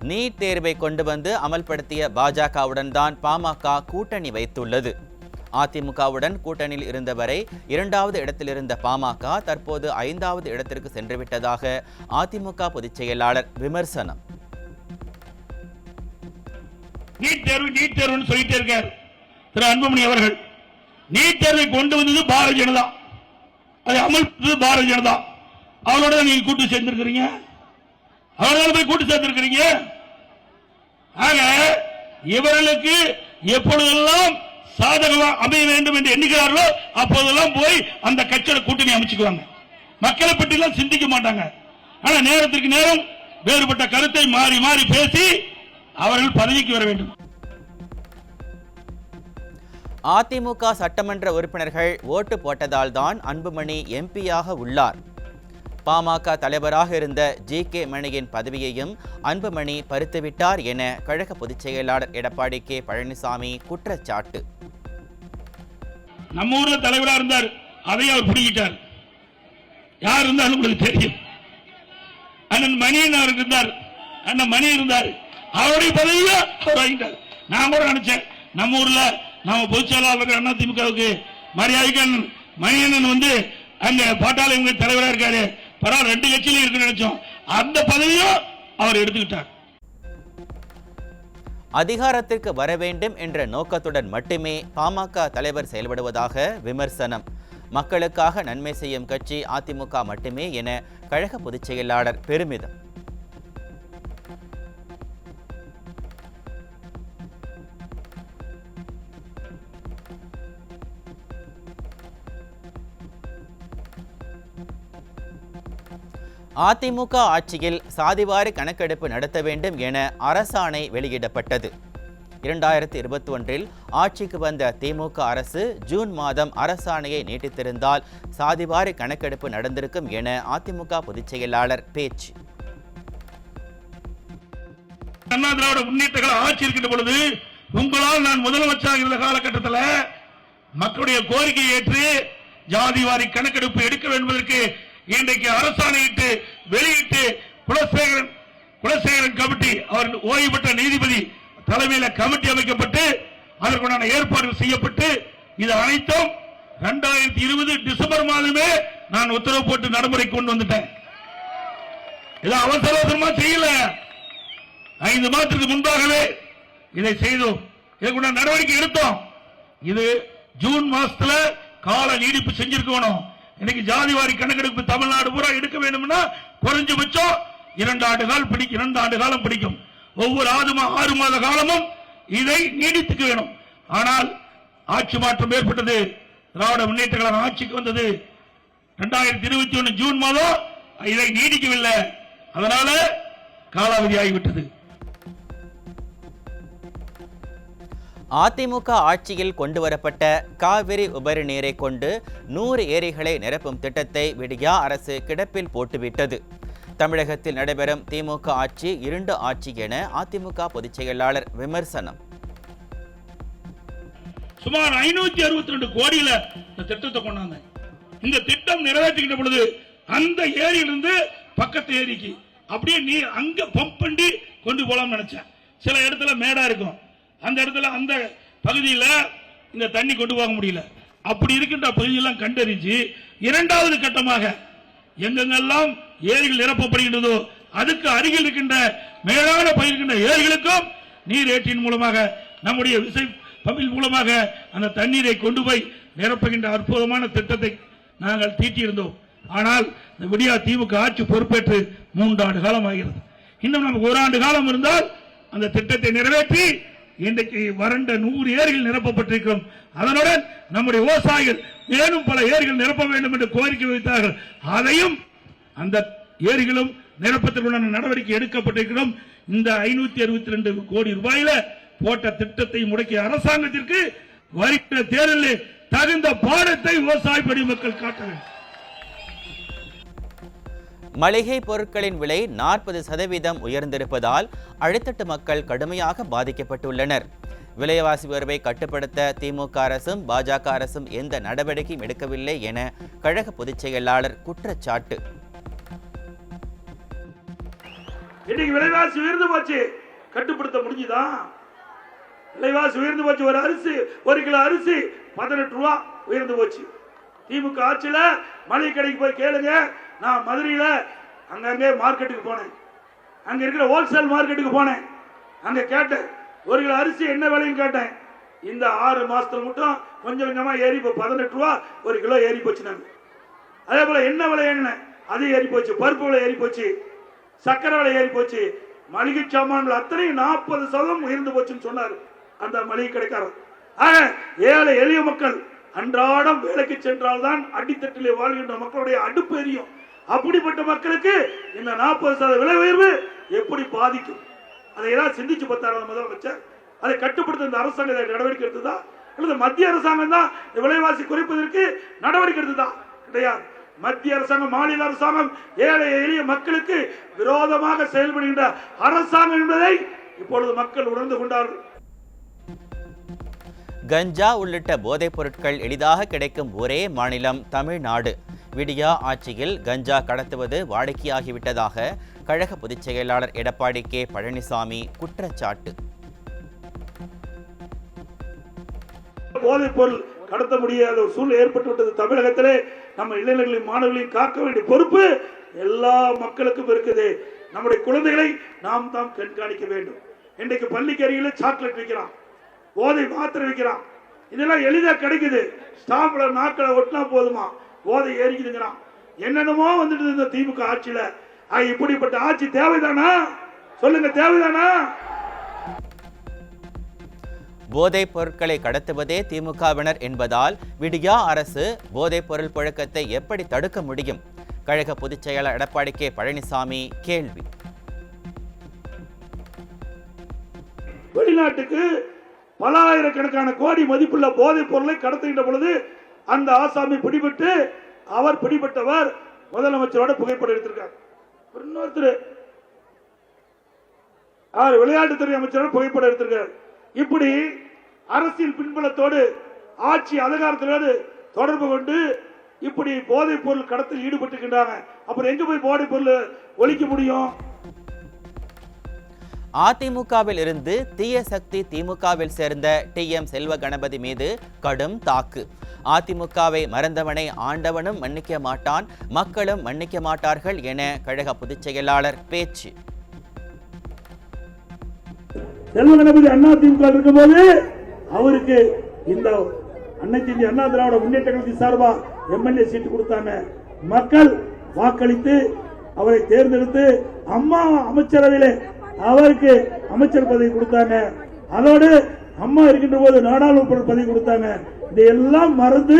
NEET தேர்வை கொண்டு வந்து அமல்படுத்திய பாஜகவுடன் தான் பாமக கூட்டணி வைத்துள்ளது. அதிமுகவுடன் கூட்டணியில் இருந்தவரை 2வது இடத்தில் இருந்த பாமக தற்போது 5வது இடத்திற்கு சென்றுவிட்டதாக அதிமுக பொதுச் செயலாளர் விமர்சனம். நீட் தேர்வு சொல்லிட்டே இருக்கார் திரு அன்புமணி அவர்கள். நீட் தேர்வை கொண்டு வந்தது பாரதிய ஜனதா, அதை அமல்படுத்தது பாரதிய ஜனதா. அவரோட நீங்க கூட்டு சேர்ந்திருக்கிறீங்க, அவரோட போய் கூட்டு சேர்ந்திருக்கிறீங்க. ஆக இவர்களுக்கு எப்பொழுதெல்லாம் சாதகமா அமைய வேண்டும் என்று எண்ணுகிறார்களோ அப்போதெல்லாம் போய் அந்த கட்சியோட கூட்டணி அமைச்சுக்குவாங்க. மக்களை பற்றி எல்லாம் சிந்திக்க மாட்டாங்க. ஆனா நேரத்திற்கு நேரம் வேறுபட்ட கருத்தை மாறி மாறி பேசி அவர்கள் பதவிக்கு வர வேண்டும். அதிமுக சட்டமன்ற உறுப்பினர்கள் ஓட்டு போட்டதால் தான் அன்புமணி எம்பியாக உள்ளார். பாமக தலைவராக இருந்த ஜி.கே. மணியின் பதவியையும் அன்புமணி பறித்துவிட்டார் என கழக பொதுச் செயலாளர் எடப்பாடி கே. பழனிசாமி குற்றச்சாட்டு. நம்ம ஊர்ல தலைவராக இருந்தார், அதையும் அவர் பிடிக்கிட்டார். யார் இருந்தாலும் உங்களுக்கு தெரியும். அண்ணன் மணியன் அவர் இருந்தார், அண்ணன் மணி இருந்தார், அவருடைய பதவியை அவர் வாங்கிட்டார். நான் கூட நினைச்சேன் நம்ம ஊர்ல நம்ம பொதுச் செயலாளர் அதிமுகவுக்கு மரியாதைக்கு மணியண்ணன் வந்து அங்க பாட்டாளி தலைவராக இருக்காரு, பரவாயில்ல 2 கட்சியிலும் இருக்குன்னு நினைச்சோம். அந்த பதவியும் அவர் எடுத்துக்கிட்டார். அதிகாரத்திற்கு வர வேண்டும் என்ற நோக்கத்துடன் மட்டுமே பாமக தலைவர் செயல்படுவதாக விமர்சனம். மக்களுக்காக நன்மை செய்யும் கட்சி அதிமுக மட்டுமே என கழக பொதுச் செயலாளர் பெருமிதம். அதிமுக ஆட்சியில் சாதிவாரி கணக்கெடுப்பு நடத்த வேண்டும் என அரசாணை வெளியிடப்பட்டது. 2021இல் ஆட்சிக்கு வந்த திமுக அரசு ஜூன் மாதம் அரசாணையை நீட்டித்திருந்தால் சாதிவாரி கணக்கெடுப்பு நடந்திருக்கும் என அதிமுக பொதுச் செயலாளர் பேச்சு. அண்ணா திராவிட முன்னேற்ற கழக ஆட்சி இருக்கின்ற பொழுது உங்களால் நான் முதலமைச்சராக இருந்த காலகட்டத்தில் மக்களுடைய கோரிக்கையை ஏற்று ஜாதிவாரி கணக்கெடுப்பு எடுக்க வேண்டுவதற்கு இன்றைக்கு அரசாணையிட்டு வெளியிட்டு குலசேகரன் கமிட்டி அவர் ஓய்வு பெற்ற நீதிபதி தலைமையில் கமிட்டி அமைக்கப்பட்டு அதற்குண்டான ஏற்பாடுகள் செய்யப்பட்டு இது அனைத்தும் 2020 டிசம்பர் மாதமே நான் உத்தரவு போட்டு நடைமுறை கொண்டு வந்துட்டேன். இது அவசரமா செய்யல, 5 மாதத்துக்கு முன்பாகவே இதை செய்தோம், இதுக்குண்டான நடவடிக்கை எடுத்தோம். இது ஜூன் மாசத்துல கால நீடிப்பு செஞ்சிருக்கணும். இன்னைக்கு ஜாதிவாரி கணக்கெடுப்பு தமிழ்நாடு பூரா எடுக்க வேண்டும்னா குறைஞ்சபட்சம் 2 ஆண்டு காலம் பிடிக்கும். ஒவ்வொரு 6 மாத காலமும் இதை நீடித்துக்க வேணும். ஆனால் ஆட்சி மாற்றம் ஏற்பட்டது, திராவிட முன்னேற்ற கழகம் ஆட்சிக்கு வந்தது 2021 ஜூன் மாதம், இதை நீடிக்கவில்லை, அதனால காலாவதி ஆகிவிட்டது. அதிமுக ஆட்சியில் கொண்டுவரப்பட்ட காவிரி உபரி நீரை கொண்டு 100 ஏரிகளை நிரப்பும் திட்டத்தை விடியா அரசு கிடப்பில் போட்டுவிட்டது. தமிழகத்தில் நடைபெறும் திமுக ஆட்சி இருண்ட ஆட்சி என அதிமுக பொதுச் செயலாளர் விமர்சனம். சுமார் 562 கோடியில இந்த திட்டத்தை கொண்டாங்க. இந்த திட்டம் நிறைவேற்றுகின்ற பொழுது அந்த ஏரியிலிருந்து பக்கத்து ஏரிக்கு அப்படியே நீர் அங்க பம்ப் பண்ணி கொண்டு போலாம் நினைச்சேன். சில இடத்துல மேடா இருக்கும், அந்த இடத்துல அந்த பகுதியில் இந்த தண்ணி கொண்டு போக முடியல. அப்படி இருக்கின்ற பகுதியெல்லாம் கண்டறிஞ்சு 2வது கட்டமாக எங்கெங்கெல்லாம் ஏரிகள் நிரப்பப்படுகின்றதோ அதுக்கு அருகில் இருக்கின்ற மேலான பயிர்கின்ற ஏரிகளுக்கும் நீர் ஏற்றின் மூலமாக நம்முடைய விசை பம்பின் மூலமாக அந்த தண்ணீரை கொண்டு போய் நிரப்புகின்ற அற்புதமான திட்டத்தை நாங்கள் தீட்டியிருந்தோம். ஆனால் இந்த விடியா திமுக ஆட்சி பொறுப்பேற்று 3 ஆண்டு காலம் ஆகிறது. இன்னும் நமக்கு 1 ஆண்டு காலம் இருந்தால் அந்த திட்டத்தை நிறைவேற்றி இன்றைக்கு வறண்ட 100 ஏரிகள் நிரப்பப்பட்டிருக்கும். அதனுடன் நம்முடைய விவசாயிகள் மேலும் பல ஏரிகள் நிரப்ப வேண்டும் என்று கோரிக்கை வைத்தார்கள். அதையும் அந்த ஏரிகளும் நிரப்பத்திற்குண்டான நடவடிக்கை எடுக்கப்பட்டிருக்கிறோம். இந்த 562 கோடி ரூபாயில போட்ட திட்டத்தை முடக்கிய அரசாங்கத்திற்கு வருகிற தேர்தலில் தகுந்த பாடத்தை விவசாய பெருமக்கள் காட்ட வேண்டும். மளிகை பொருட்களின் விலை 40% உயர்ந்திருப்பதால் அடித்தட்டு மக்கள் கடுமையாக பாதிக்கப்பட்டுள்ளனர். விலைவாசி உயர்வை கட்டுப்படுத்த திமுக அரசும் பாஜக அரசும் எந்த நடவடிக்கையும் எடுக்கவில்லை என கழக பொதுச் செயலாளர் குற்றச்சாட்டு. இன்னைக்கு விலைவாசி உயர்ந்து போச்சு, கட்டுப்படுத்த முடிஞ்சுதா? விலைவாசி உயர்ந்து போச்சு. ஒரு அரிசி, 1 கிலோ அரிசி 18 ரூபா உயர்ந்து போச்சு. திமுக ஆட்சியில மளிகை கடைக்கு போய் கேளுங்க. நான் மதுரையில அங்கங்கே மார்க்கெட்டுக்கு போனேன், அங்க இருக்கிற ஹோல்சேல் மார்க்கெட்டுக்கு போனேன். அங்க கேட்டேன் 1 கிலோ அரிசி என்ன விலைன்னு கேட்டேன். இந்த 6 மாசத்துல மட்டும் கொஞ்சம் கொஞ்சமா ஏறி இப்போ 18 ரூபா 1 கிலோ ஏறி போச்சு. நாங்க அதே போல என்ன விலை என்ன அது ஏறி போச்சு, பருப்பு விலை ஏறி போச்சு, சக்கரை விலை ஏறி போச்சு, மளிகை சாமான்கள் அத்தனையும் 40% உயர்ந்து போச்சுன்னு சொன்னார் அந்த மளிகை கடைக்காரர். ஆக ஏழை எளிய மக்கள் அன்றாடம் வேலைக்கு சென்றால்தான் அடித்தட்டிலே வாழ்கின்ற மக்களுடைய அடுப்பு எரியும். அப்படிப்பட்ட மக்களுக்கு இந்த 40% விலை உயர்வு எப்படி பாதிக்கும்? அதையெல்லாம் சிந்திச்சு பார்த்தார் முதலமைச்சர். அதை கட்டுப்படுத்த இந்த அரசாங்கம் நடவடிக்கை எடுத்ததா அல்லது மத்திய அரசாங்கம் தான் விலைவாசி குறைப்பதற்கு நடவடிக்கை எடுத்ததா? கிடையாது. மத்திய அரசாங்கம், மாநில அரசாங்கம் ஏழை எளிய மக்களுக்கு விரோதமாக செயல்படுகின்ற அரசாங்கம் என்பதை இப்பொழுது மக்கள் உணர்ந்து கொண்டார்கள். கஞ்சா உள்ளிட்ட போதைப் பொருட்கள் எளிதாக கிடைக்கும் ஒரே மாநிலம் தமிழ்நாடு. விடியா ஆட்சியில் கஞ்சா கடத்துவது வாடிக்கையாகிவிட்டதாக கழக பொதுச் செயலாளர் எடப்பாடி கே பழனிசாமி குற்றச்சாட்டு. போதைப் பொருள் கடத்த முடியாத ஒரு சூழ்நிலை ஏற்பட்டுவிட்டது தமிழகத்திலே. நம்ம இளைஞர்களையும் மாணவர்களையும் காக்க வேண்டிய பொறுப்பு எல்லா மக்களுக்கும் இருக்குது. நம்முடைய குழந்தைகளை நாம் தான் கண்காணிக்க வேண்டும். இன்றைக்கு பள்ளிக்கு அருகில சாக்லேட் விற்கிறான், போதை மாத்திரை விற்கிறான். இதெல்லாம் எளிதா கிடைக்குது. ஸ்டாம்ப்ல நாட்களை ஒட்டினா போதுமா போதை ஏறிக்குதுங்கிறான். என்னென்னமோ வந்துட்டு இந்த திமுக ஆட்சியில. இப்படிப்பட்ட ஆட்சி தேவைதானா? சொல்லுங்க, தேவைதானா? போதைப் பொருட்களை கடத்துவதே திமுகவினர் என்பதால் விடியா அரசு போதைப் பொருள் புழக்கத்தை எப்படி தடுக்க முடியும்? கழக பொதுச் செயலாளர் எடப்பாடி கே பழனிசாமி கேள்வி. வெளிநாட்டுக்கு பல ஆயிரக்கணக்கான கோடி மதிப்புள்ள போதைப் பொருளை கடத்துகின்ற பொழுது அந்த ஆசாமி பிடிபட்டு, அவர் பிடிபட்டவர் முதலமைச்சரோட புகைப்படம் எடுத்திருக்கார். இன்னொருத்தர் விளையாட்டுத்துறை அமைச்சரோட புகைப்படம் எடுத்திருக்கார். இப்படி அரசியல் பின்புலத்தோடு ஆட்சி அதிகாரத்தோடு தொடர்பு கொண்டு இப்படி போதைப் பொருள் கடத்தில் ஈடுபட்டுகின்றாங்க. அப்புறம் எங்க போய் போதைப் பொருள் ஒழிக்க முடியும்? அதிமுகவில் இருந்து தீய சக்தி திமுகவில் சேர்ந்த TM செல்வ கணபதி மீது கடும் தாக்கு. அதிமுகவை மறந்தவனை ஆண்டவனும் மன்னிக்க மாட்டான், மக்களும் மன்னிக்க மாட்டார்கள் என கழக பொதுச் செயலாளர் பேச்சு. செல்வ கணபதி அதிமுக இருக்கும்போது அவருக்கு இந்த அனைத்து இந்திய அண்ணா திராவிட முன்னேற்ற கழகத்தின் சார்பா MLA சீட்டு கொடுத்தாங்க. மக்கள் வாக்களித்து அவரை தேர்ந்தெடுத்து அம்மா அமைச்சரவையிலே அவருக்கு அமைச்சர் பதவி கொடுத்தாங்க. அதோடு அம்மா இருக்கின்ற போது நாடாளுமன்ற பதவி கொடுத்தாங்க. இதையெல்லாம் மறந்து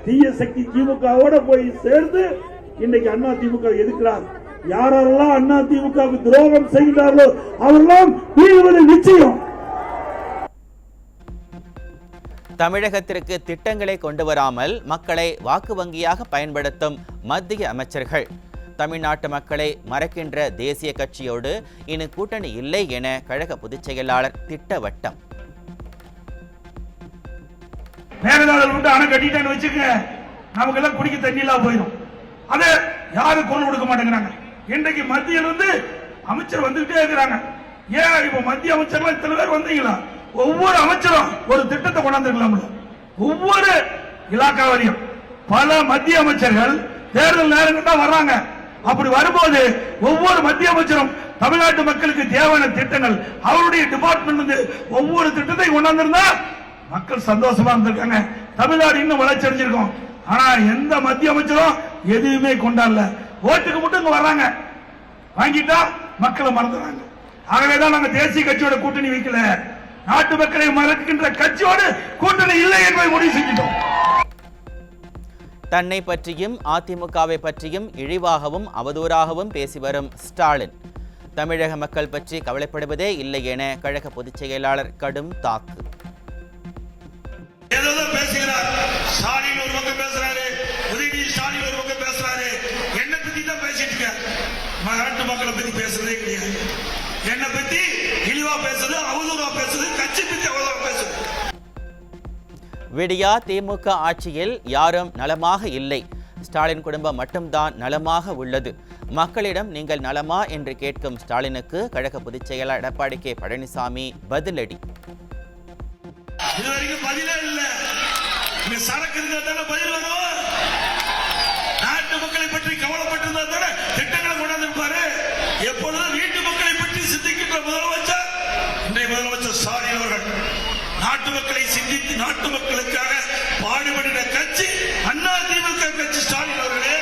தீய சக்தி திமுகவோட போய் சேர்ந்து இன்னைக்கு அண்ணா திமுக எதிர்க்கிறார். யாரெல்லாம் அண்ணா திமுகவுக்கு துரோகம் செய்கிறார்களோ அவரெல்லாம் வீழ்வது நிச்சயம். தமிழகத்திற்கு திட்டங்களை கொண்டு வராமல் மக்களை வாக்கு வங்கியாக பயன்படுத்தும் மத்திய அமைச்சர்கள். தமிழ்நாட்டு மக்களை மறக்கின்ற தேசிய கட்சியோடு இனி கூட்டணி இல்லை என கழக பொதுச் செயலாளர் திட்டவட்டம். மேகதாதுல விட்டு அணை கட்டிட்டான்னு வச்சுக்க, நமக்கு எல்லாம் குடிக்க தண்ணி இல்லாம போயிடும். அதை யாரும் கொண்டு கொடுக்க மாட்டேங்கிறாங்க. இன்றைக்கு மத்தியில இருந்து அமைச்சர் வந்துகிட்டே இருக்கிறாங்க. ஏன் இப்ப மத்திய அமைச்சர்கள் இத்தனை பேர் வந்தீங்களா? ஒவ்வொரு அமைச்சரும் ஒரு திட்டத்தை கொண்டாந்துருக்கலாம். ஒவ்வொரு இலாக்காவிலையும் பல மத்திய அமைச்சர்கள் தேர்தல் நேரங்கள் தான் வர்றாங்க. அப்படி வரும்போது ஒவ்வொரு மத்திய அமைச்சரும் தமிழ்நாட்டு மக்களுக்கு தேவையான திட்டங்கள் அவருடைய டிபார்ட்மெண்ட் வந்து ஒவ்வொரு திட்டத்தை கொண்டாந்திருந்தா மக்கள் சந்தோஷமா இருந்திருக்காங்க. தமிழ்நாடு இன்னும் வளர்ச்சி அடைஞ்சிருக்கும். ஆனா எந்த மத்திய அமைச்சரும் எதுவுமே கொண்டாடல. ஓட்டுக்கு மட்டும் இங்க வர்றாங்க, வாங்கிட்டா மக்களை மறந்துறாங்க. ஆகவேதான் நாங்க தேசிய கட்சியோட கூட்டணி வைக்கல, நாட்டு மக்களை மறக்கின்ற கட்சியோடு கூட்டணி இல்லை என்பதை முடிவு செஞ்சிட்டோம். தன்னை பற்றியும் அதிமுகவை பற்றியும் இழிவாகவும் அவதூறாகவும் பேசி வரும் ஸ்டாலின் தமிழக மக்கள் பற்றி கவலைப்படுவதே இல்லை என கழக பொதுச் செயலாளர் கடும் தாக்கு. ஸ்டாலின் ஒரு பக்கம் பேசுறாரு, உதயநிதி ஸ்டாலின் ஒரு பக்கம் பேசுறாரு. என்னை பத்தி தான் பேசிட்டு இருக்க, நாட்டு மக்களை பத்தி பேசுறதே கிடையாது. என்னை பத்தி இழிவா பேசுறது, அவதூறா பேசுறது, கட்சி பத்தி அவதூறா பேசுறது. விடியா திமுக ஆட்சியில் யாரும் நலமாக இல்லை, ஸ்டாலின் குடும்பம் மட்டும்தான் நலமாக உள்ளது. மக்களிடம் நீங்கள் நலமா என்று கேட்கும் ஸ்டாலினுக்கு கழக பொதுச் செயலாளர் எடப்பாடி கே பழனிசாமி பதிலடி. இதுவரைக்கும் பதிலே இல்ல. இங்க சரக்கு இருந்தா தானே பதில் வரும். நாட்டு மக்களை பற்றி கவலைப்பட்டிருந்தா தானே திட்டங்களை கொண்டாந்துருப்பாரு. எப்பொழுதும் வீட்டு மக்களை பற்றி சிந்திக்கின்ற முதலமைச்சர் இன்றைய முதலமைச்சர் ஸ்டாலின் அவர்கள். நாட்டு மக்களை சிந்தித்து நாட்டு மக்களுக்காக பாடுபடுகிற கட்சி அதிமுக கட்சி. ஸ்டாலின் அவர்களே,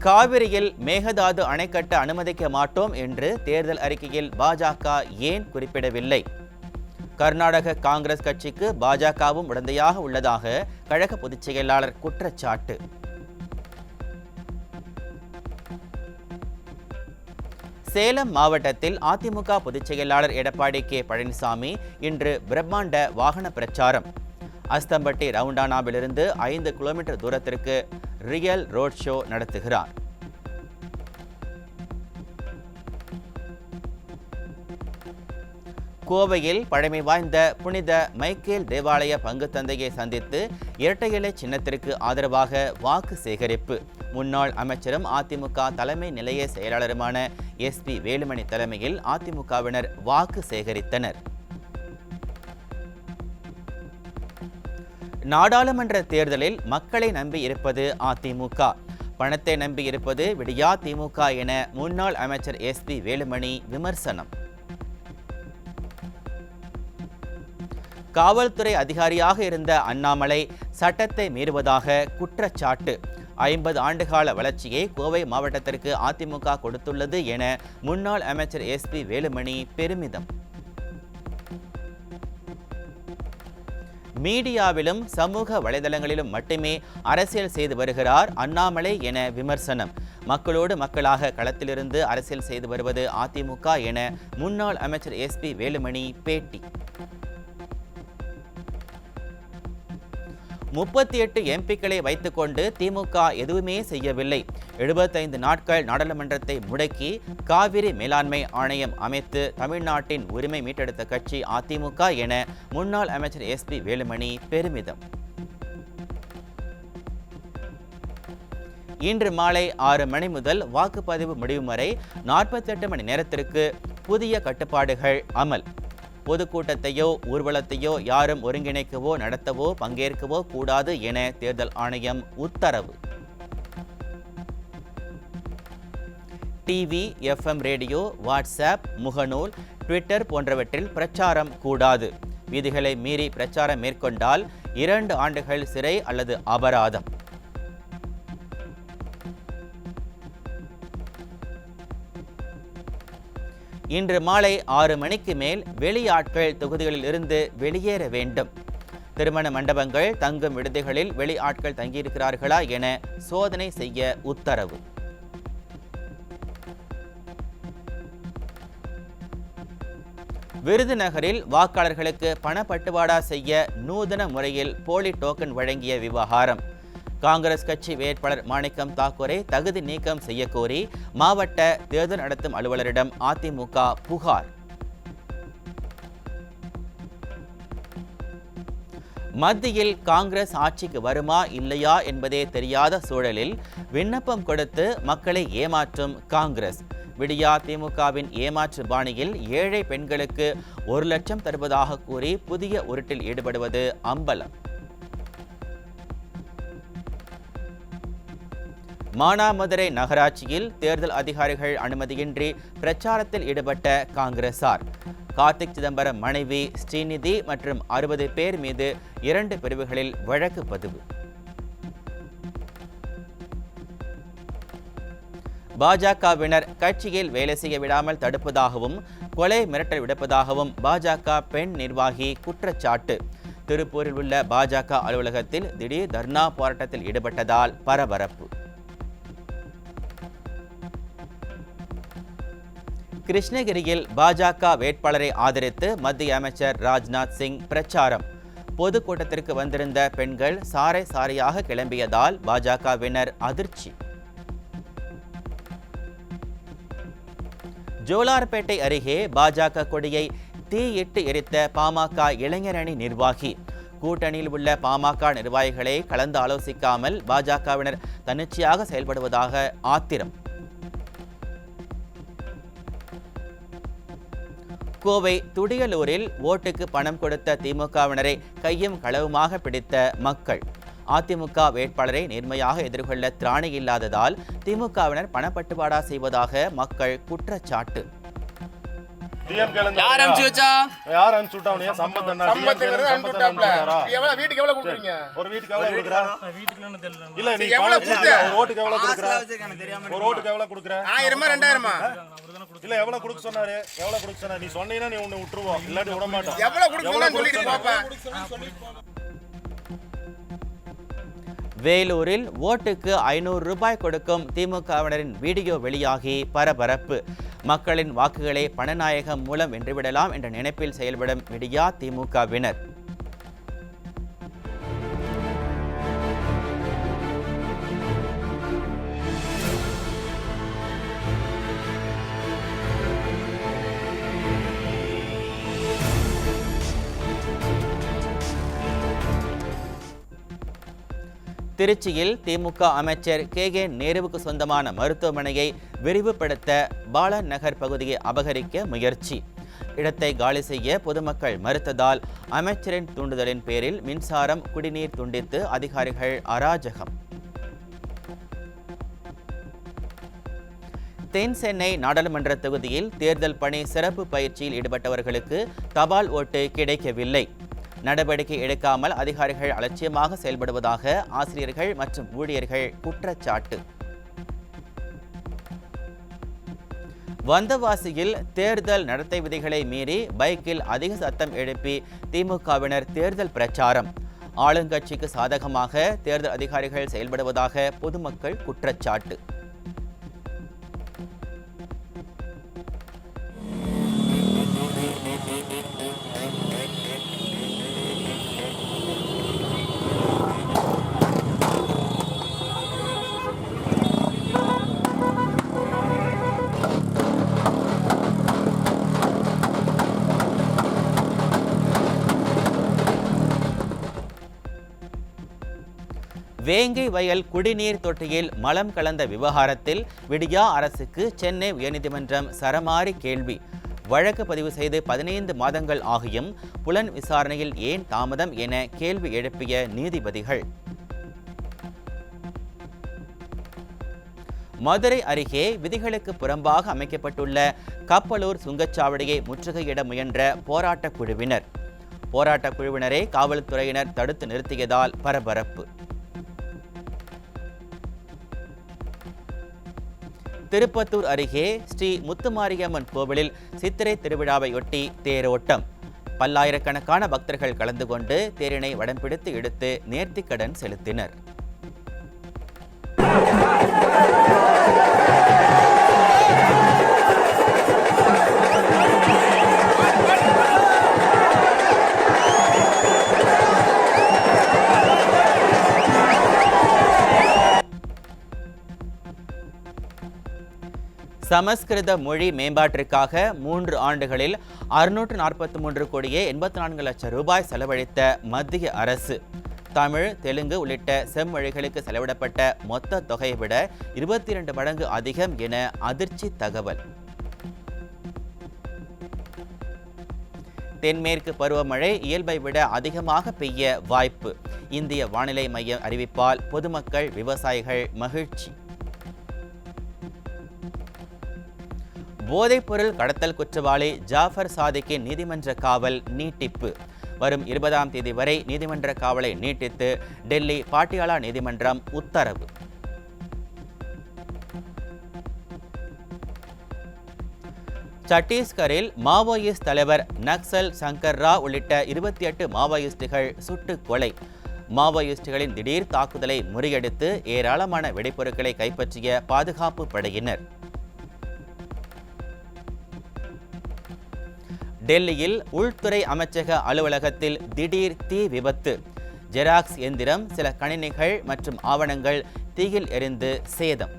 காவிரியில் மேகதாது அணை கட்ட அனுமதிக்க மாட்டோம் என்று தேர்தல் அறிக்கையில் பாஜக ஏன் குறிப்பிடவில்லை? கர்நாடக காங்கிரஸ் கட்சிக்கு பாஜகவும் உடந்தையாக உள்ளதாக கழக பொதுச் செயலாளர் குற்றச்சாட்டு. சேலம் மாவட்டத்தில் அதிமுக பொதுச் செயலாளர் எடப்பாடி கே பழனிசாமி இன்று பிரம்மாண்ட வாகன பிரச்சாரம். அஸ்தம்பட்டி ரவுண்டானாவிலிருந்து 5 கிலோமீட்டர் தூரத்திற்கு ரியல் ரோட் ஷோ நடத்துகிறார். கோவையில் பழமை வாய்ந்த புனித மைக்கேல் தேவாலய பங்கு தந்தையை சந்தித்து இரட்டை இலை சின்னத்திற்கு ஆதரவாக வாக்கு சேகரிப்பு. முன்னாள் அமைச்சரும் அதிமுக தலைமை நிலைய செயலாளருமான SP வேலுமணி தலைமையில் அதிமுகவினர் வாக்கு சேகரித்தனர். நாடாளுமன்ற தேர்தலில் மக்களை நம்பி இருப்பது அதிமுக, பணத்தை நம்பி இருப்பது விடியா திமுக என முன்னாள் அமைச்சர் SP வேலுமணி விமர்சனம். காவல்துறை அதிகாரியாக இருந்த அண்ணாமலை சட்டத்தை மீறுவதாக குற்றச்சாட்டு. 50 ஆண்டுகால வளர்ச்சியை கோவை மாவட்டத்திற்கு அதிமுக கொடுத்துள்ளது என முன்னாள் அமைச்சர் SP வேலுமணி பெருமிதம். மீடியாவிலும் சமூக வலைதளங்களிலும் மட்டுமே அரசியல் செய்து வருகிறார் அண்ணாமலை என விமர்சனம். மக்களோடு மக்களாக களத்திலிருந்து அரசியல் செய்து வருவது அதிமுக என முன்னாள் அமைச்சர் SP வேலுமணி பேட்டி. 38 MPக்களை வைத்துக்கொண்டு திமுக எதுவுமே செய்யவில்லை. 75 நாட்கள் நாடாளுமன்றத்தை முடக்கி காவிரி மேலாண்மை ஆணையம் அமைத்து தமிழ்நாட்டின் உரிமை மீட்டெடுத்த கட்சி அதிமுக என முன்னாள் அமைச்சர் SP வேலுமணி பெருமிதம். இன்று மாலை 6 மணி முதல் வாக்குப்பதிவு முடியும் வரை 48 மணி நேரத்திற்கு புதிய கட்டுப்பாடுகள் அமல். பொதுக்கூட்டத்தையோ ஊர்வலத்தையோ யாரும் ஒருங்கிணைக்கவோ நடத்தவோ பங்கேற்கவோ கூடாது என தேர்தல் ஆணையம் உத்தரவு. டிவி, FM ரேடியோ, வாட்ஸ்அப், முகநூல், ட்விட்டர் போன்றவற்றில் பிரச்சாரம் கூடாது. விதிகளை மீறி பிரச்சாரம் மேற்கொண்டால் 2 ஆண்டுகள் சிறை அல்லது அபராதம். இன்று மாலை 6 மணிக்கு மேல் வெளியாட்கள் தொகுதிகளில் இருந்து வெளியேற வேண்டும். திருமண மண்டபங்கள், தங்கும் விடுதிகளில் வெளி ஆட்கள் தங்கியிருக்கிறார்களா என சோதனை செய்ய உத்தரவு. விருதுநகரில் வாக்காளர்களுக்கு பணப்பட்டுவாடா செய்ய நூதன முறையில் போலி டோக்கன் வழங்கிய விவகாரம். காங்கிரஸ் கட்சி வேட்பாளர் மாணிக்கம் தாக்கூரை தகுதி நீக்கம் செய்ய கோரி மாவட்ட தேர்தல் நடத்தும் அலுவலரிடம் அதிமுக புகார். மத்தியில் காங்கிரஸ் ஆட்சிக்கு வருமா இல்லையா என்பதே தெரியாத சூழலில் விண்ணப்பம் கொடுத்து மக்களை ஏமாற்றும் காங்கிரஸ். விடியா திமுகவின் ஏமாற்று பாணியில் ஏழை பெண்களுக்கு 1 லட்சம் தருவதாக கூறி புதிய உருட்டில் ஈடுபடுவது அம்பலம். மானாமதுரை நகராட்சியில் தேர்தல் அதிகாரிகள் அனுமதியின்றி பிரச்சாரத்தில் ஈடுபட்ட காங்கிரசார். கார்த்திக் சிதம்பரம் மனைவி ஸ்ரீநிதி மற்றும் 60 பேர் மீது 2 பிரிவுகளில் வழக்கு பதிவு. பாஜகவினர் கட்சியில் வேலை செய்ய விடாமல் தடுப்பதாகவும் கொலை மிரட்டல் விடுப்பதாகவும் பாஜக பெண் நிர்வாகி குற்றச்சாட்டு. திருப்பூரில் உள்ள பாஜக அலுவலகத்தில் திடீர் தர்ணா போராட்டத்தில் ஈடுபட்டதால் பரபரப்பு. கிருஷ்ணகிரியில் பாஜக வேட்பாளரை ஆதரித்து மத்திய அமைச்சர் ராஜ்நாத் சிங் பிரச்சாரம். பொதுக்கூட்டத்திற்கு வந்திருந்த பெண்கள் சாறை சாறையாக கிளம்பியதால் பாஜகவினர் அதிர்ச்சி. ஜோலார்பேட்டை அருகே பாஜக கொடியை தீயிட்டு எரித்த பாமக இளைஞரணி நிர்வாகி. கூட்டணியில் உள்ள பாமக நிர்வாகிகளை கலந்து ஆலோசிக்காமல் பாஜகவினர் தன்னிச்சையாக செயல்படுவதாக ஆத்திரம். கோவை துடியலூரில் ஓட்டுக்கு பணம் கொடுத்த திமுகவினரை கையும் களவுமாக பிடித்த மக்கள். அதிமுக வேட்பாளரை நேர்மையாக எதிர்கொள்ள திராணி இல்லாததால் திமுகவினர் பணப்பட்டுவாடா செய்வதாக மக்கள் குற்றச்சாட்டு. வேலூரில் ஓட்டுக்கு 500 ரூபாய் கொடுக்கும் திமுகவினரின் வீடியோ வெளியாகி பரபரப்பு. மக்களின் வாக்குகளை பணநாயகம் மூலம் வென்றுவிடலாம் என்ற நினைப்பில் செயல்படும் விடியா திமுகவினர். திருச்சியில் திமுக அமைச்சர் கே நேருவுக்கு சொந்தமான மருத்துவமனையை விரிவுபடுத்த பாலன் நகர் பகுதியை அபகரிக்க முயற்சி. இடத்தை காலி செய்ய பொதுமக்கள் மறுத்ததால் அமைச்சரின் தூண்டுதலின் பேரில் மின்சாரம் குடிநீர் துண்டித்து அதிகாரிகள் அராஜகம். தென் சென்னை நாடாளுமன்ற தொகுதியில் தேர்தல் பணி சிறப்பு பயிற்சியில் ஈடுபட்டவர்களுக்கு தபால் ஓட்டு கிடைக்கவில்லை. நடவடிக்கை எடுக்காமல் அதிகாரிகள் அலட்சியமாக செயல்படுவதாக ஆசிரியர்கள் மற்றும் ஊழியர்கள் குற்றச்சாட்டு. வந்தவாசியில் தேர்தல் நடத்தை விதிகளை மீறி பைக்கில் அதிக சத்தம் எழுப்பி திமுகவினர் தேர்தல் பிரச்சாரம். ஆளுங்கட்சிக்கு சாதகமாக தேர்தல் அதிகாரிகள் செயல்படுவதாக பொதுமக்கள் குற்றச்சாட்டு. வேங்கை வயல் குடிநீர் தொட்டியில் மலம் கலந்த விவகாரத்தில் விடியா அரசுக்கு சென்னை உயர்நீதிமன்றம் சரமாரி கேள்வி. வழக்கு பதிவு செய்து 15 மாதங்கள் ஆகியும் புலன் விசாரணையில் ஏன் தாமதம் என கேள்வி எழுப்பிய நீதிபதிகள். மதுரை அருகே விதிகளுக்கு புறம்பாக அமைக்கப்பட்டுள்ள கப்பலூர் சுங்கச்சாவடியை முற்றுகையிட முயன்ற போராட்டக் குழுவினர். போராட்டக் குழுவினரை காவல்துறையினர் தடுத்து நிறுத்தியதால் பரபரப்பு. திருப்பத்தூர் அருகே ஸ்ரீ முத்துமாரியம்மன் கோவிலில் சித்திரை திருவிழாவையொட்டி தேரோட்டம். பல்லாயிரக்கணக்கான பக்தர்கள் கலந்து கொண்டு தேரினை வடம் பிடித்து இழுத்து நேர்த்திக்கடன் செலுத்தினர். சமஸ்கிருத மொழி மேம்பாட்டிற்காக 3 ஆண்டுகளில் 643 கோடியே 84 லட்சம் ரூபாய் செலவழித்த மத்திய அரசு. தமிழ், தெலுங்கு உள்ளிட்ட செம்மொழிகளுக்கு செலவிடப்பட்ட மொத்த தொகையை விட 22 மடங்கு அதிகம் என அதிர்ச்சி தகவல். தென்மேற்கு பருவமழை இயல்பை விட அதிகமாக பெய்ய வாய்ப்பு. இந்திய வானிலை மையம் அறிவிப்பால் பொதுமக்கள், விவசாயிகள் மகிழ்ச்சி. போதைப்பொருள் கடத்தல் குற்றவாளி ஜாஃபர் சாதிக்கின் நீதிமன்ற காவல் நீட்டிப்பு. வரும் 20ஆம் தேதி வரை நீதிமன்ற காவலை நீட்டித்து டெல்லி பாட்டியாலா நீதிமன்றம் உத்தரவு. சத்தீஸ்கரில் மாவோயிஸ்ட் தலைவர் நக்சல் சங்கர் ராவ் உள்ளிட்ட 28 மாவோயிஸ்டுகள் சுட்டுக் கொலை. மாவோயிஸ்டுகளின் திடீர் தாக்குதலை முறியடித்து ஏராளமான வெடிப்பொருட்களை கைப்பற்றிய பாதுகாப்பு படையினர். டெல்லியில் உள்துறை அமைச்சக அலுவலகத்தில் திடீர் தீ விபத்து. ஜெராக்ஸ் எந்திரம், சில கணினிகள் மற்றும் ஆவணங்கள் தீயில் எரிந்து சேதம்.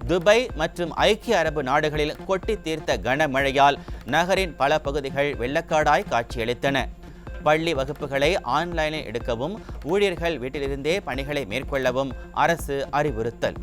துபாய் மற்றும் ஐக்கிய அரபு நாடுகளில் கொட்டி தீர்த்த கனமழையால் நகரின் பல பகுதிகள் வெள்ளக்காடாய் காட்சியளித்தன. பள்ளி வகுப்புகளை ஆன்லைனில் எடுக்கவும் ஊழியர்கள் வீட்டிலிருந்தே பணிகளை மேற்கொள்ளவும் அரசு அறிவுறுத்தல்.